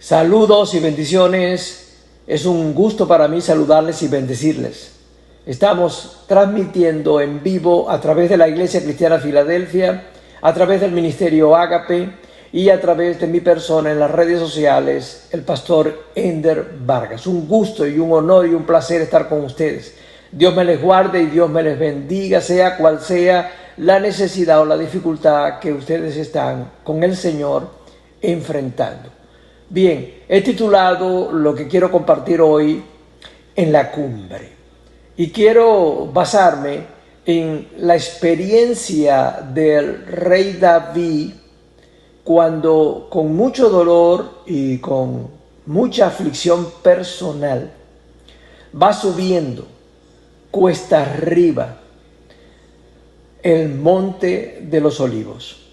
Saludos y bendiciones. Es un gusto para mí saludarles y bendecirles. Estamos transmitiendo en vivo a través de la Iglesia Cristiana Filadelfia, a través del Ministerio Ágape y a través de mi persona en las redes sociales, el pastor Ender Vargas. Un gusto y un honor y un placer estar con ustedes. Dios me les guarde y Dios me les bendiga, sea cual sea la necesidad o la dificultad que ustedes están con el Señor enfrentando. Bien, he titulado lo que quiero compartir hoy en la cumbre y quiero basarme en la experiencia del rey David cuando con mucho dolor y con mucha aflicción personal va subiendo cuesta arriba el monte de los olivos.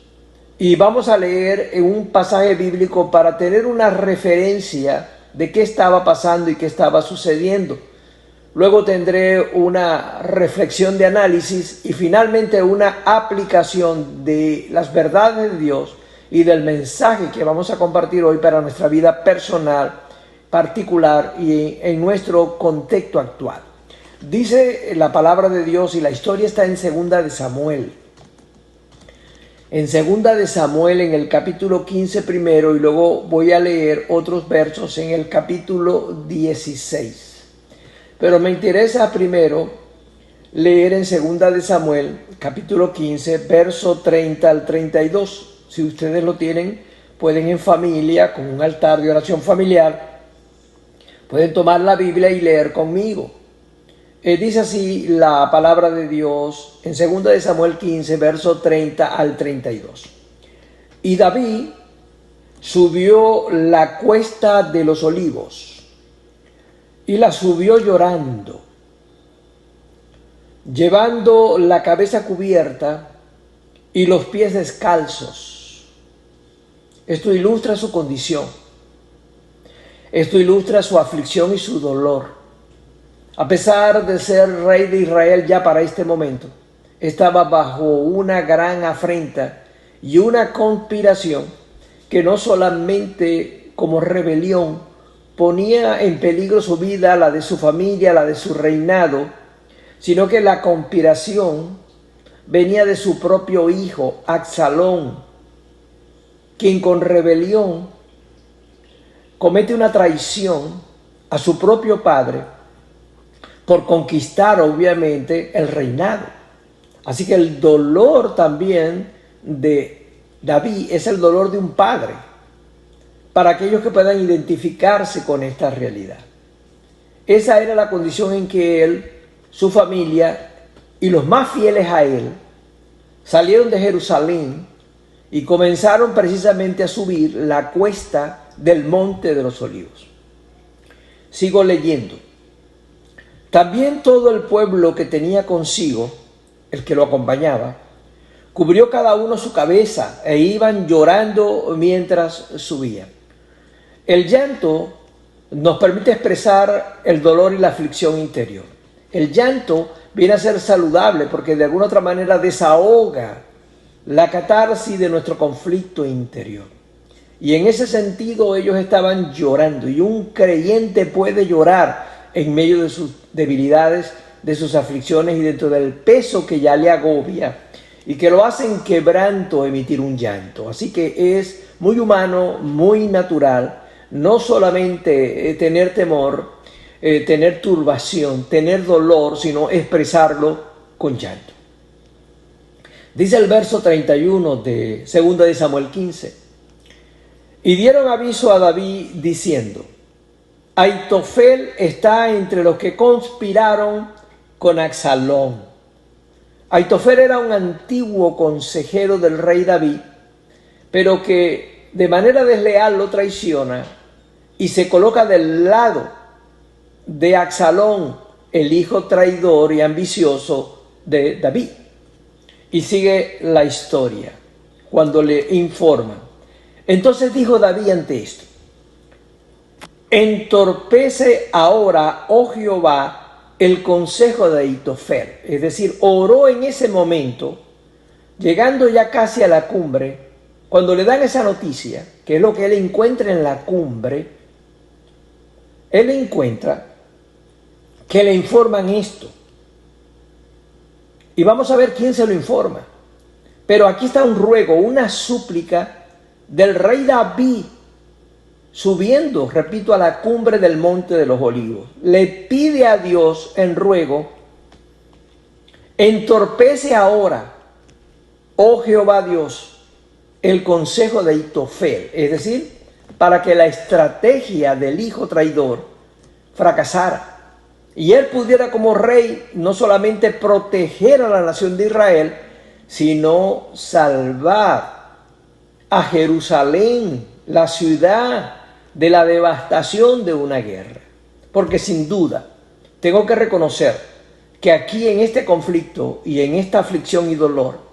Y vamos a leer en un pasaje bíblico para tener una referencia de qué estaba pasando y qué estaba sucediendo. Luego tendré una reflexión de análisis y finalmente una aplicación de las verdades de Dios y del mensaje que vamos a compartir hoy para nuestra vida personal, particular y en nuestro contexto actual. Dice la palabra de Dios y la historia está en Segunda de Samuel. En Segunda de Samuel, en el capítulo 15 primero, y luego voy a leer otros versos en el capítulo 16. Pero me interesa primero leer en Segunda de Samuel, capítulo 15, verso 30 al 32. Si ustedes lo tienen, pueden en familia, con un altar de oración familiar, pueden tomar la Biblia y leer conmigo. Dice así la palabra de Dios en 2 de Samuel 15, verso 30 al 32. Y David subió la cuesta de los olivos y la subió llorando, llevando la cabeza cubierta y los pies descalzos. Esto ilustra su condición. Esto ilustra su aflicción y su dolor. A pesar de ser rey de Israel ya para este momento, estaba bajo una gran afrenta y una conspiración que no solamente como rebelión ponía en peligro su vida, la de su familia, la de su reinado, sino que la conspiración venía de su propio hijo, Absalón, quien con rebelión comete una traición a su propio padre por conquistar obviamente el reinado. Así que el dolor también de David es el dolor de un padre, para aquellos que puedan identificarse con esta realidad. Esa era la condición en que él, su familia y los más fieles a él salieron de Jerusalén y comenzaron precisamente a subir la cuesta del monte de los olivos. Sigo leyendo. También todo el pueblo que tenía consigo, el que lo acompañaba, cubrió cada uno su cabeza e iban llorando mientras subían. El llanto nos permite expresar el dolor y la aflicción interior. El llanto viene a ser saludable porque de alguna otra manera desahoga la catarsis de nuestro conflicto interior. Y en ese sentido ellos estaban llorando, y un creyente puede llorar en medio de sus debilidades, de sus aflicciones y dentro del peso que ya le agobia y que lo hacen quebranto emitir un llanto. Así que es muy humano, muy natural, no solamente tener temor, tener turbación, tener dolor, sino expresarlo con llanto. Dice el verso 31 de 2 de Samuel 15. Y dieron aviso a David diciendo: Aitofel está entre los que conspiraron con Absalón. Aitofel era un antiguo consejero del rey David, pero que de manera desleal lo traiciona y se coloca del lado de Absalón, el hijo traidor y ambicioso de David. Y sigue la historia cuando le informan. Entonces dijo David ante esto: entorpece ahora, oh Jehová, el consejo de Aitofel. Es decir, oró en ese momento, llegando ya casi a la cumbre, cuando le dan esa noticia, que es lo que él encuentra en la cumbre, él encuentra que le informan esto. Y vamos a ver quién se lo informa. Pero aquí está un ruego, una súplica del rey David, subiendo, repito, a la cumbre del monte de los olivos. Le pide a Dios en ruego: entorpece ahora, oh Jehová Dios, el consejo de Ahitofel, es decir, para que la estrategia del hijo traidor fracasara y él pudiera como rey no solamente proteger a la nación de Israel, sino salvar a Jerusalén, la ciudad, de la devastación de una guerra. Porque sin duda, tengo que reconocer que aquí en este conflicto y en esta aflicción y dolor,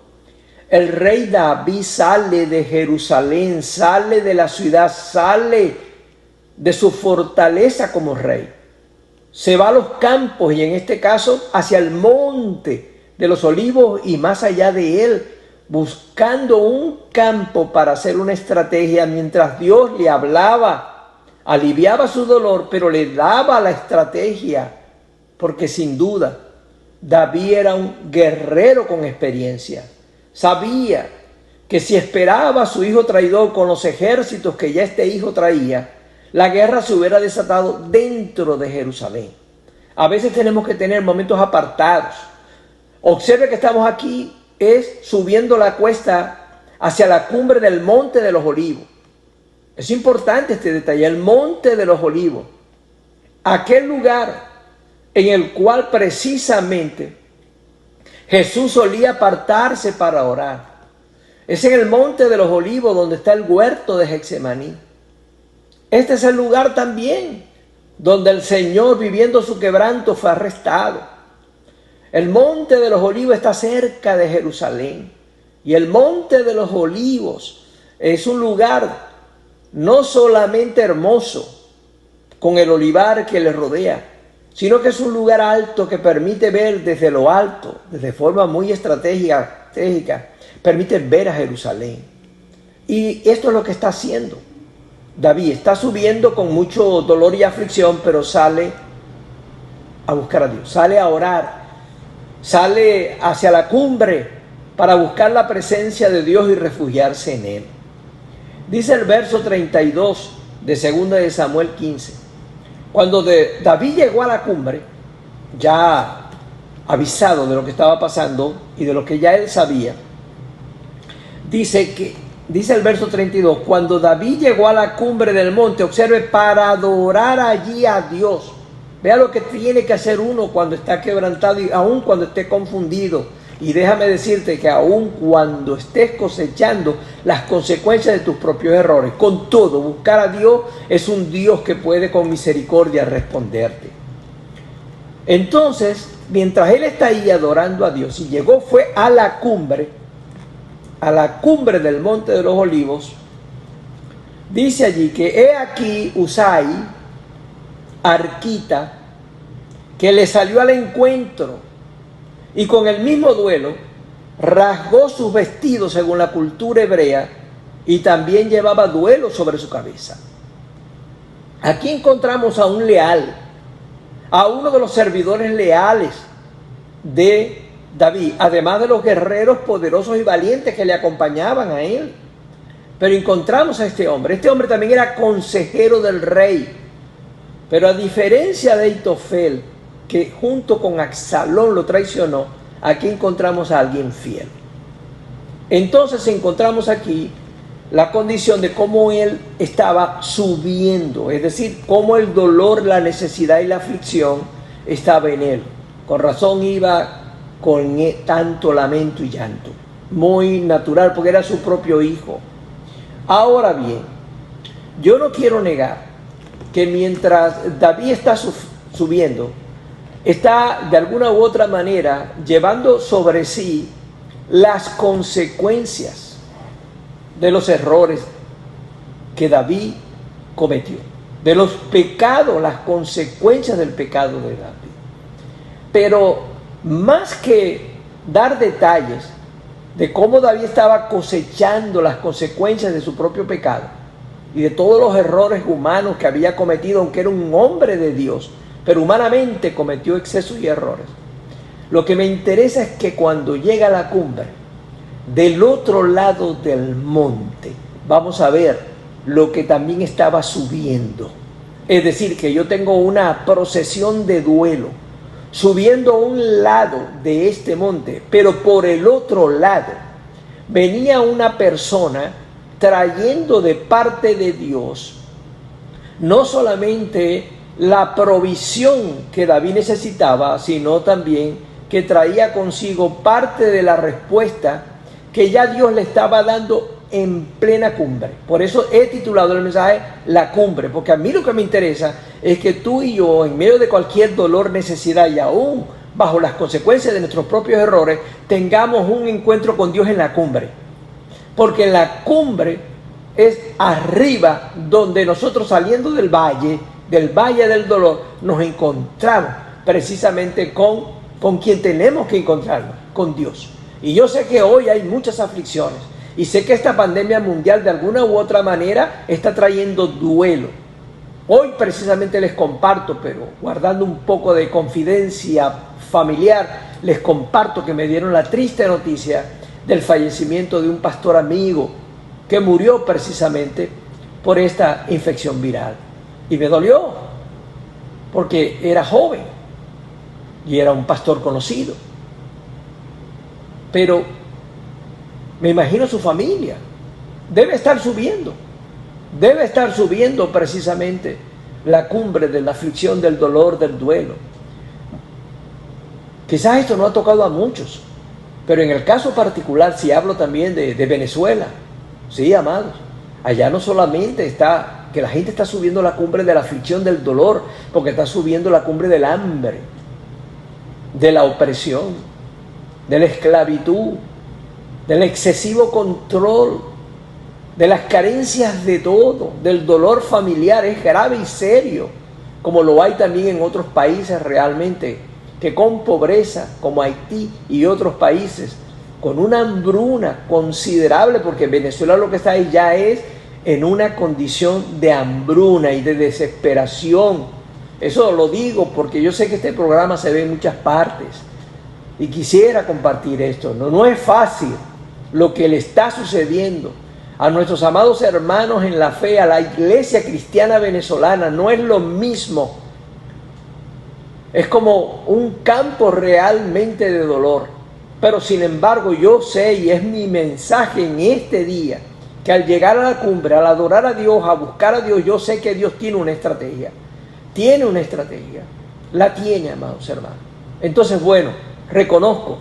el rey David sale de Jerusalén, sale de la ciudad, sale de su fortaleza como rey. Se va a los campos y en este caso hacia el monte de los olivos y más allá de él, buscando un campo para hacer una estrategia mientras Dios le hablaba, aliviaba su dolor, pero le daba la estrategia, porque sin duda David era un guerrero con experiencia. Sabía que si esperaba a su hijo traidor con los ejércitos que ya este hijo traía, la guerra se hubiera desatado dentro de Jerusalén. A veces tenemos que tener momentos apartados. Observe que estamos aquí, es subiendo la cuesta hacia la cumbre del monte de los olivos. Es importante este detalle, el monte de los olivos. Aquel lugar en el cual precisamente Jesús solía apartarse para orar. Es en el monte de los olivos donde está el huerto de Getsemaní. Este es el lugar también donde el Señor, viviendo su quebranto, fue arrestado. El monte de los olivos está cerca de Jerusalén. Y el monte de los olivos es un lugar no solamente hermoso, con el olivar que le rodea, sino que es un lugar alto que permite ver desde lo alto, desde forma muy estratégica, permite ver a Jerusalén. Y esto es lo que está haciendo David. Está subiendo con mucho dolor y aflicción, pero sale a buscar a Dios, sale a orar, sale hacia la cumbre para buscar la presencia de Dios y refugiarse en Él. Dice el verso 32 de 2 de Samuel 15. Cuando David llegó a la cumbre, ya avisado de lo que estaba pasando y de lo que ya él sabía, dice el verso 32, cuando David llegó a la cumbre del monte, observe, para adorar allí a Dios. Vea lo que tiene que hacer uno cuando está quebrantado y aún cuando esté confundido. Y déjame decirte que aún cuando estés cosechando las consecuencias de tus propios errores, con todo, buscar a Dios es un Dios que puede con misericordia responderte. Entonces, mientras él está ahí adorando a Dios y llegó fue a la cumbre del monte de los olivos, dice allí que he aquí Usai, arquita, que le salió al encuentro y con el mismo duelo rasgó sus vestidos según la cultura hebrea y también llevaba duelo sobre su cabeza. Aquí encontramos a un leal, a uno de los servidores leales de David, además de los guerreros poderosos y valientes que le acompañaban a él. Pero encontramos a este hombre también era consejero del rey, pero a diferencia de Ahitofel, que junto con Absalón lo traicionó, aquí encontramos a alguien fiel. Entonces encontramos aquí la condición de cómo él estaba subiendo, es decir, cómo el dolor, la necesidad y la aflicción estaba en él. Con razón iba con tanto lamento y llanto, muy natural porque era su propio hijo. Ahora bien, yo no quiero negar que mientras David está subiendo, está de alguna u otra manera llevando sobre sí las consecuencias de los errores que David cometió, de los pecados, las consecuencias del pecado de David. Pero más que dar detalles de cómo David estaba cosechando las consecuencias de su propio pecado y de todos los errores humanos que había cometido, aunque era un hombre de Dios, pero humanamente cometió excesos y errores. Lo que me interesa es que cuando llega a la cumbre, del otro lado del monte, vamos a ver lo que también estaba subiendo. Es decir, que yo tengo una procesión de duelo, subiendo a un lado de este monte, pero por el otro lado venía una persona trayendo de parte de Dios no solamente la provisión que David necesitaba, sino también que traía consigo parte de la respuesta que ya Dios le estaba dando en plena cumbre. Por eso he titulado el mensaje La Cumbre, porque a mí lo que me interesa es que tú y yo, en medio de cualquier dolor, necesidad y aún bajo las consecuencias de nuestros propios errores, tengamos un encuentro con Dios en la cumbre. Porque en la cumbre es arriba donde nosotros, saliendo del valle del dolor, nos encontramos precisamente con quien tenemos que encontrarnos, con Dios. Y yo sé que hoy hay muchas aflicciones y sé que esta pandemia mundial de alguna u otra manera está trayendo duelo. Hoy precisamente les comparto, pero guardando un poco de confidencia familiar, les comparto que me dieron la triste noticia del fallecimiento de un pastor amigo que murió precisamente por esta infección viral. Y me dolió, porque era joven y era un pastor conocido. Pero me imagino su familia. Debe estar subiendo precisamente la cumbre de la aflicción, del dolor, del duelo. Quizás esto no ha tocado a muchos, pero en el caso particular, si hablo también de Venezuela, sí, amados, allá no solamente está que la gente está subiendo la cumbre de la aflicción, del dolor, porque está subiendo la cumbre del hambre, de la opresión, de la esclavitud, del excesivo control, de las carencias de todo, del dolor familiar. Es grave y serio, como lo hay también en otros países realmente, que con pobreza, como Haití y otros países, con una hambruna considerable, porque Venezuela lo que está ahí ya es en una condición de hambruna y de desesperación. Eso lo digo porque yo sé que este programa se ve en muchas partes y quisiera compartir esto. No es fácil lo que le está sucediendo a nuestros amados hermanos en la fe, a la iglesia cristiana venezolana. No es lo mismo. Es como un campo realmente de dolor. Pero sin embargo yo sé, y es mi mensaje en este día, que al llegar a la cumbre, al adorar a Dios, a buscar a Dios, yo sé que Dios tiene una estrategia. Tiene una estrategia. La tiene, amados hermanos. Entonces, bueno, reconozco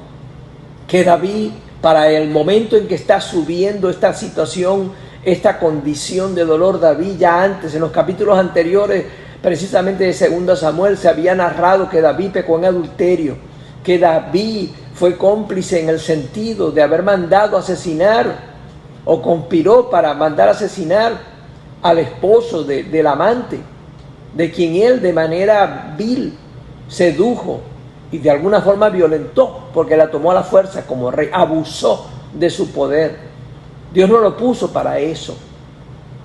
que David, para el momento en que está subiendo esta situación, esta condición de dolor, David ya antes, en los capítulos anteriores, precisamente de 2 Samuel, se había narrado que David pecó en adulterio, que David fue cómplice en el sentido de haber mandado asesinar o conspiró para mandar asesinar al esposo del amante, de quien él de manera vil sedujo y de alguna forma violentó, porque la tomó a la fuerza como rey, abusó de su poder. Dios no lo puso para eso.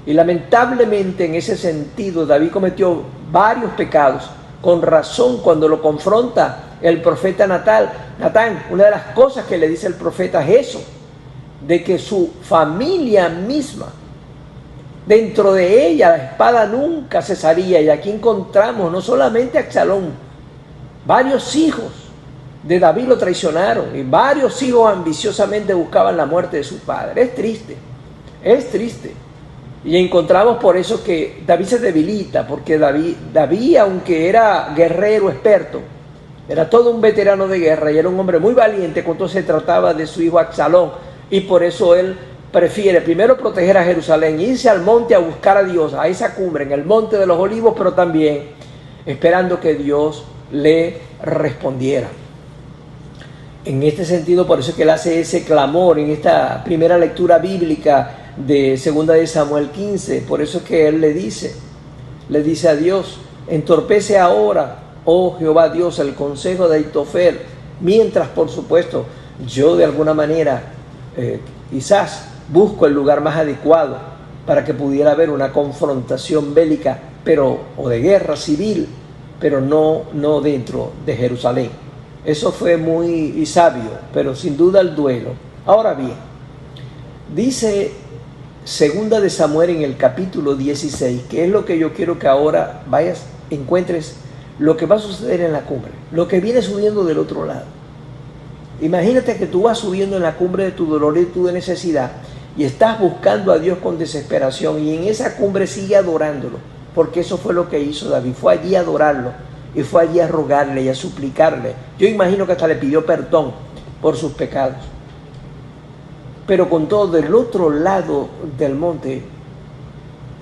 Y lamentablemente en ese sentido David cometió varios pecados. Con razón, cuando lo confronta el profeta Natán, una de las cosas que le dice el profeta es eso, de que su familia misma, dentro de ella la espada nunca cesaría. Y aquí encontramos no solamente a Absalón, varios hijos de David lo traicionaron y varios hijos ambiciosamente buscaban la muerte de su padre. Es triste, es triste. Y encontramos por eso que David se debilita, porque David, aunque era guerrero experto, era todo un veterano de guerra y era un hombre muy valiente cuando se trataba de su hijo Absalón, y por eso él prefiere primero proteger a Jerusalén, irse al monte a buscar a Dios, a esa cumbre, en el monte de los olivos, pero también esperando que Dios le respondiera. En este sentido, por eso es que él hace ese clamor en esta primera lectura bíblica de 2 de Samuel 15. Por eso es que él le dice a Dios: entorpece ahora, oh Jehová Dios, el consejo de Ahitofel, mientras por supuesto yo de alguna manera quizás busco el lugar más adecuado para que pudiera haber una confrontación bélica, o de guerra civil, pero no dentro de Jerusalén. Eso fue muy sabio, pero sin duda el duelo. Ahora bien, dice Segunda de Samuel en el capítulo 16, que es lo que yo quiero que ahora vayas, encuentres lo que va a suceder en la cumbre, lo que viene subiendo del otro lado. Imagínate que tú vas subiendo en la cumbre de tu dolor y tu necesidad y estás buscando a Dios con desesperación, y en esa cumbre sigue adorándolo, porque eso fue lo que hizo David. Fue allí a adorarlo y fue allí a rogarle y a suplicarle. Yo imagino que hasta le pidió perdón por sus pecados. Pero con todo, del otro lado del monte,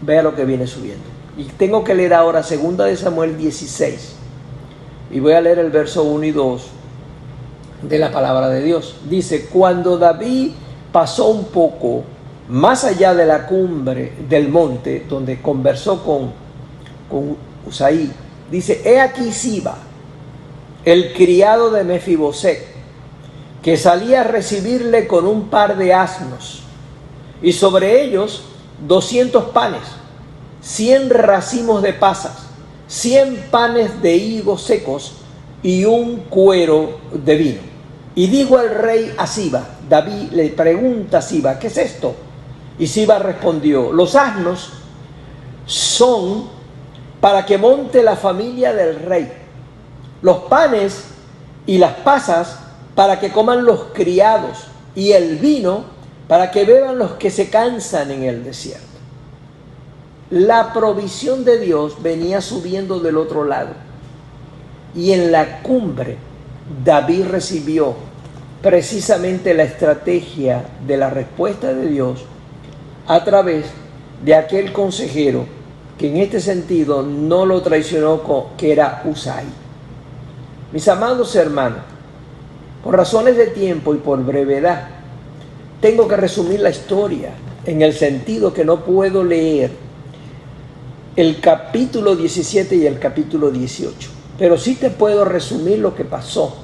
vea lo que viene subiendo. Y tengo que leer ahora 2 de Samuel 16. Y voy a leer el verso 1 y 2 de la palabra de Dios. Dice: cuando David pasó un poco más allá de la cumbre del monte, donde conversó con Usaí, dice: he aquí Siba, el criado de Mefiboset, que salía a recibirle con un par de asnos, y sobre ellos 200 panes, 100 racimos de pasas, 100 panes de higos secos y un cuero de vino. Y dijo el rey a Siba, David le pregunta a Siba: ¿qué es esto? Y Siba respondió: los asnos son para que monte la familia del rey, los panes y las pasas para que coman los criados, y el vino para que beban los que se cansan en el desierto. La provisión de Dios venía subiendo del otro lado, y en la cumbre David recibió precisamente la estrategia de la respuesta de Dios a través de aquel consejero que en este sentido no lo traicionó, que era Usaí. Mis amados hermanos, por razones de tiempo y por brevedad, tengo que resumir la historia, en el sentido que no puedo leer el capítulo 17 y el capítulo 18, pero sí te puedo resumir lo que pasó.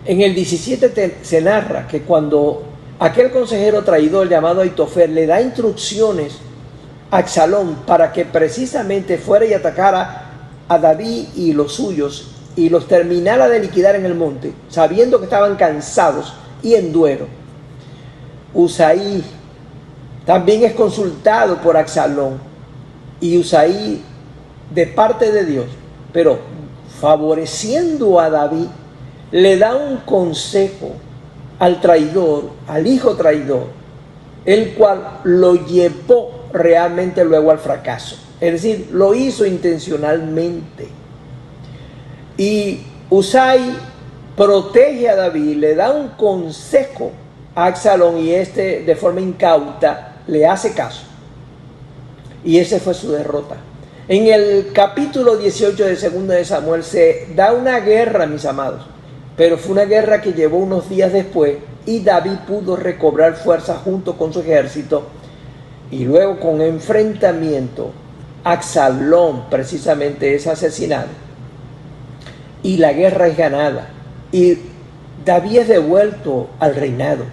En el 17 se narra que cuando aquel consejero traidor llamado Ahitofel le da instrucciones a Absalón para que precisamente fuera y atacara a David y los suyos y los terminara de liquidar en el monte, sabiendo que estaban cansados y en duelo, Usaí también es consultado por Absalón, y Usaí, de parte de Dios, pero favoreciendo a David, le da un consejo al traidor, al hijo traidor, el cual lo llevó realmente luego al fracaso. Es decir, lo hizo intencionalmente. Y Usaí protege a David, le da un consejo a Absalón, y este, de forma incauta, le hace caso. Y esa fue su derrota. En el capítulo 18 de 2 de Samuel se da una guerra, mis amados, pero fue una guerra que llevó unos días después, y David pudo recobrar fuerza junto con su ejército, y luego, con enfrentamiento, Absalón precisamente es asesinado y la guerra es ganada, y David es devuelto al reinado,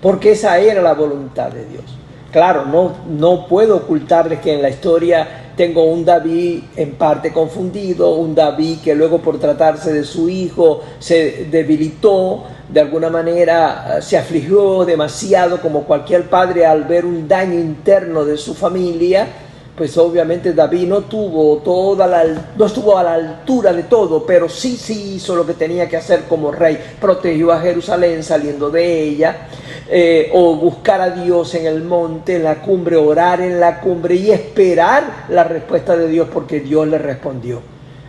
porque esa era la voluntad de Dios. Claro, no puedo ocultarles que en la historia tengo un David en parte confundido, un David que luego, por tratarse de su hijo, se debilitó, de alguna manera se afligió demasiado, como cualquier padre al ver un daño interno de su familia. Pues obviamente David no estuvo a la altura de todo, pero sí hizo lo que tenía que hacer como rey. Protegió a Jerusalén saliendo de ella, o buscar a Dios en el monte, en la cumbre, orar en la cumbre y esperar la respuesta de Dios, porque Dios le respondió.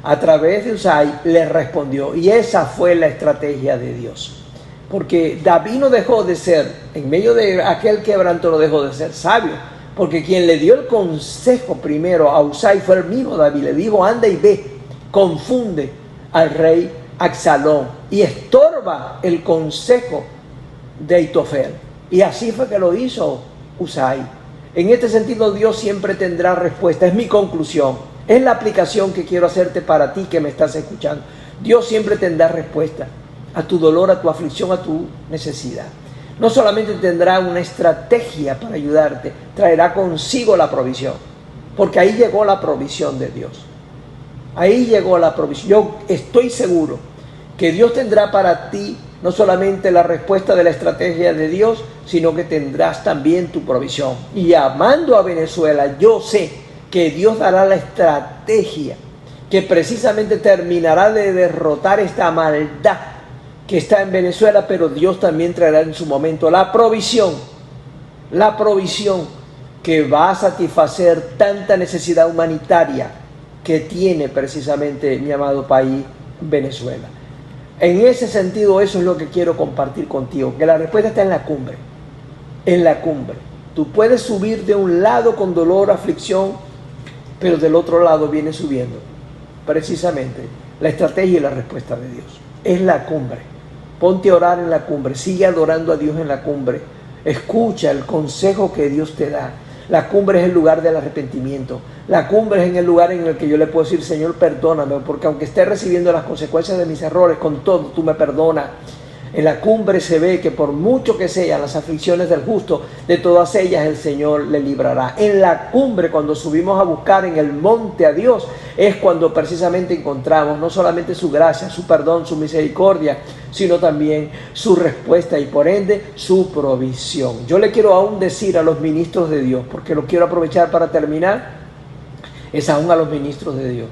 A través de Usaí le respondió, y esa fue la estrategia de Dios. Porque David no dejó de ser, en medio de aquel quebranto, no dejó de ser sabio. Porque quien le dio el consejo primero a Usaí fue el mismo David. Le dijo: anda y ve, confunde al rey Absalón y estorba el consejo de Ahitofel. Y así fue que lo hizo Usaí. En este sentido, Dios siempre tendrá respuesta. Es mi conclusión. Es la aplicación que quiero hacerte para ti que me estás escuchando. Dios siempre tendrá respuesta a tu dolor, a tu aflicción, a tu necesidad. No solamente tendrá una estrategia para ayudarte, traerá consigo la provisión. Porque ahí llegó la provisión de Dios. Ahí llegó la provisión. Yo estoy seguro que Dios tendrá para ti no solamente la respuesta de la estrategia de Dios, sino que tendrás también tu provisión. Y amando a Venezuela, yo sé que Dios dará la estrategia que precisamente terminará de derrotar esta maldad que está en Venezuela, pero Dios también traerá en su momento la provisión que va a satisfacer tanta necesidad humanitaria que tiene precisamente mi amado país, Venezuela. En ese sentido, eso es lo que quiero compartir contigo, que la respuesta está en la cumbre, en la cumbre. Tú puedes subir de un lado con dolor, aflicción, pero del otro lado viene subiendo precisamente la estrategia y la respuesta de Dios. Es la cumbre. Ponte a orar en la cumbre, sigue adorando a Dios en la cumbre. Escucha el consejo que Dios te da. La cumbre es el lugar del arrepentimiento. La cumbre es en el lugar en el que yo le puedo decir, Señor, perdóname, porque aunque esté recibiendo las consecuencias de mis errores, con todo tú me perdonas. En la cumbre se ve que por mucho que sean las aflicciones del justo, de todas ellas el Señor le librará. En la cumbre, cuando subimos a buscar en el monte a Dios, es cuando precisamente encontramos no solamente su gracia, su perdón, su misericordia, sino también su respuesta y por ende su provisión. Yo le quiero aún decir a los ministros de Dios, porque lo quiero aprovechar para terminar, es aún a los ministros de Dios.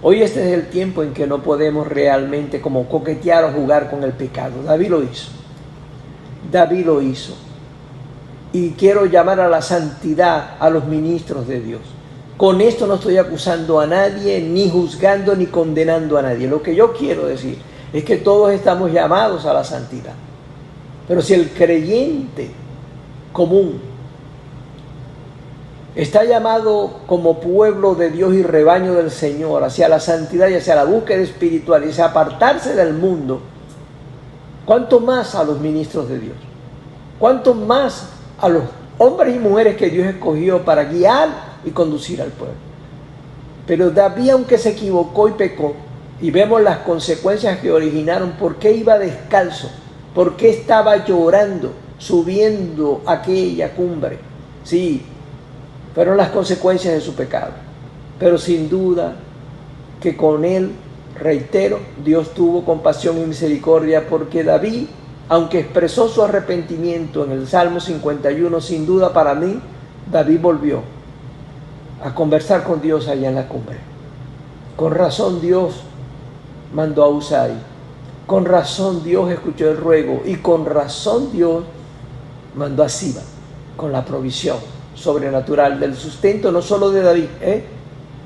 Hoy este es el tiempo en que no podemos realmente como coquetear o jugar con el pecado. David lo hizo. David lo hizo. Y quiero llamar a la santidad a los ministros de Dios. Con esto no estoy acusando a nadie, ni juzgando, ni condenando a nadie. Lo que yo quiero decir es que todos estamos llamados a la santidad. Pero si el creyente común está llamado como pueblo de Dios y rebaño del Señor hacia la santidad y hacia la búsqueda espiritual y hacia apartarse del mundo, ¿cuánto más a los ministros de Dios? ¿Cuánto más a los hombres y mujeres que Dios escogió para guiar y conducir al pueblo? Pero David, aunque se equivocó y pecó, y vemos las consecuencias que originaron, ¿por qué iba descalzo? ¿Por qué estaba llorando, subiendo aquella cumbre? Sí, fueron las consecuencias de su pecado. Pero sin duda que con él, reitero, Dios tuvo compasión y misericordia, porque David, aunque expresó su arrepentimiento en el Salmo 51, sin duda para mí, David volvió a conversar con Dios allá en la cumbre. Con razón Dios mandó a Usai. Con razón Dios escuchó el ruego. Y con razón Dios mandó a Siba con la provisión sobrenatural del sustento, no solo de David,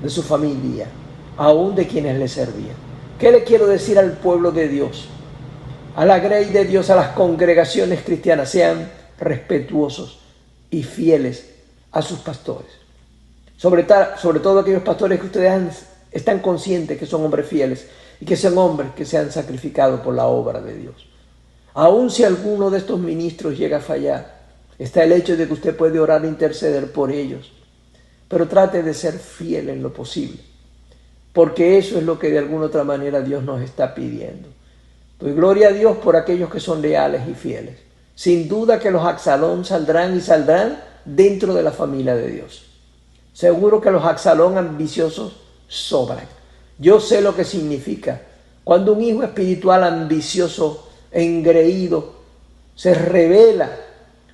de su familia, aún de quienes le servían. ¿Qué le quiero decir al pueblo de Dios? A la grey de Dios, a las congregaciones cristianas: sean respetuosos y fieles a sus pastores. Sobre todo aquellos pastores que ustedes están conscientes que son hombres fieles y que son hombres que se han sacrificado por la obra de Dios. Aun si alguno de estos ministros llega a fallar, está el hecho de que usted puede orar e interceder por ellos, pero trate de ser fiel en lo posible, porque eso es lo que de alguna otra manera Dios nos está pidiendo. Doy gloria a Dios por aquellos que son leales y fieles. Sin duda que los Absalón saldrán y saldrán dentro de la familia de Dios. Seguro que los Absalón ambiciosos sobran. Yo sé lo que significa cuando un hijo espiritual ambicioso, engreído, se rebela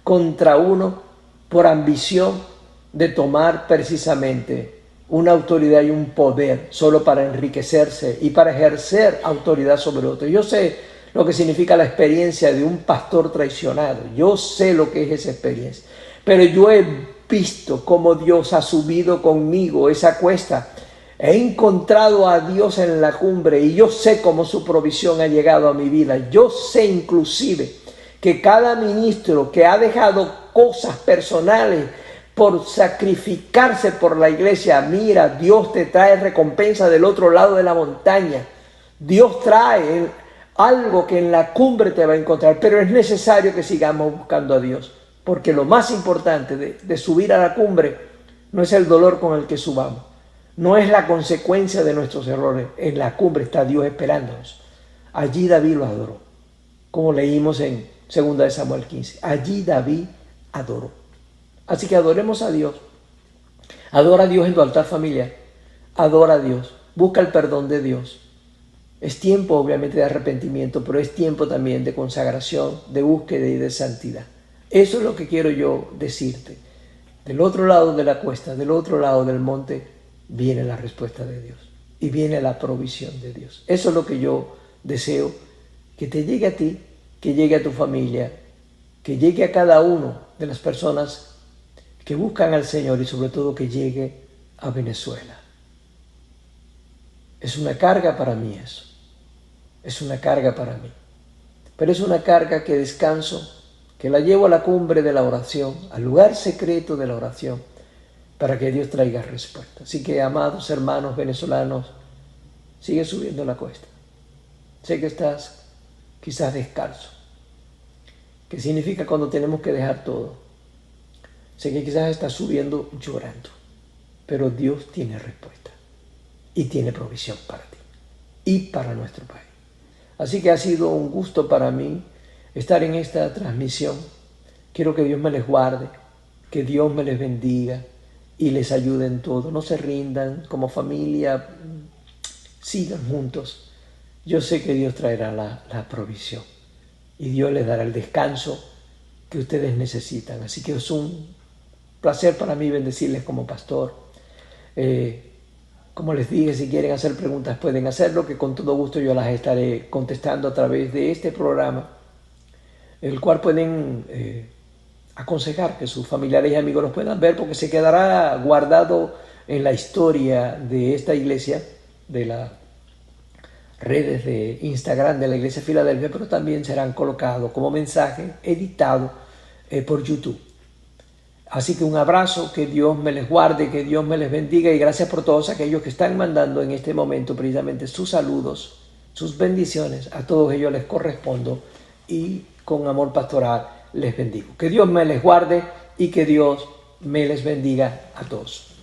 contra uno por ambición de tomar precisamente una autoridad y un poder solo para enriquecerse y para ejercer autoridad sobre otro. Yo sé lo que significa la experiencia de un pastor traicionado. Yo sé lo que es esa experiencia. Pero yo he visto cómo Dios ha subido conmigo esa cuesta. He encontrado a Dios en la cumbre y yo sé cómo su provisión ha llegado a mi vida. Yo sé inclusive que cada ministro que ha dejado cosas personales por sacrificarse por la iglesia, mira, Dios te trae recompensa del otro lado de la montaña. Dios trae algo que en la cumbre te va a encontrar, pero es necesario que sigamos buscando a Dios, porque lo más importante de subir a la cumbre no es el dolor con el que subamos, no es la consecuencia de nuestros errores. En la cumbre está Dios esperándonos. Allí David lo adoró, como leímos en segunda de Samuel 15. Allí David adoró. Así que adoremos a Dios. Adora a Dios en tu altar familiar. Adora a Dios. Busca el perdón de Dios. Es tiempo obviamente de arrepentimiento, pero es tiempo también de consagración, de búsqueda y de santidad. Eso es lo que quiero yo decirte. Del otro lado de la cuesta, del otro lado del monte, viene la respuesta de Dios y viene la provisión de Dios. Eso es lo que yo deseo que te llegue a ti, que llegue a tu familia, que llegue a cada uno de las personas que buscan al Señor y sobre todo que llegue a Venezuela. Es una carga para mí eso. Es una carga para mí. Pero es una carga que descanso, que la llevo a la cumbre de la oración, al lugar secreto de la oración, para que Dios traiga respuesta. Así que, amados hermanos venezolanos, sigue subiendo la cuesta. Sé que estás quizás descalzo. ¿Qué significa cuando tenemos que dejar todo? Sé que quizás estás subiendo llorando, pero Dios tiene respuesta y tiene provisión para ti y para nuestro país. Así que ha sido un gusto para mí estar en esta transmisión. Quiero que Dios me les guarde, que Dios me les bendiga y les ayude en todo. No se rindan, como familia, sigan juntos. Yo sé que Dios traerá la provisión y Dios les dará el descanso que ustedes necesitan. Así que es un placer para mí bendecirles como pastor. Como les dije, si quieren hacer preguntas pueden hacerlo, que con todo gusto yo las estaré contestando a través de este programa, el cual pueden aconsejar que sus familiares y amigos los puedan ver, porque se quedará guardado en la historia de esta iglesia, de las redes de Instagram de la Iglesia Filadelfia, pero también serán colocados como mensaje editado por YouTube. Así que un abrazo, que Dios me les guarde, que Dios me les bendiga y gracias por todos aquellos que están mandando en este momento precisamente sus saludos, sus bendiciones. A todos ellos les correspondo y con amor pastoral les bendigo. Que Dios me les guarde y que Dios me les bendiga a todos.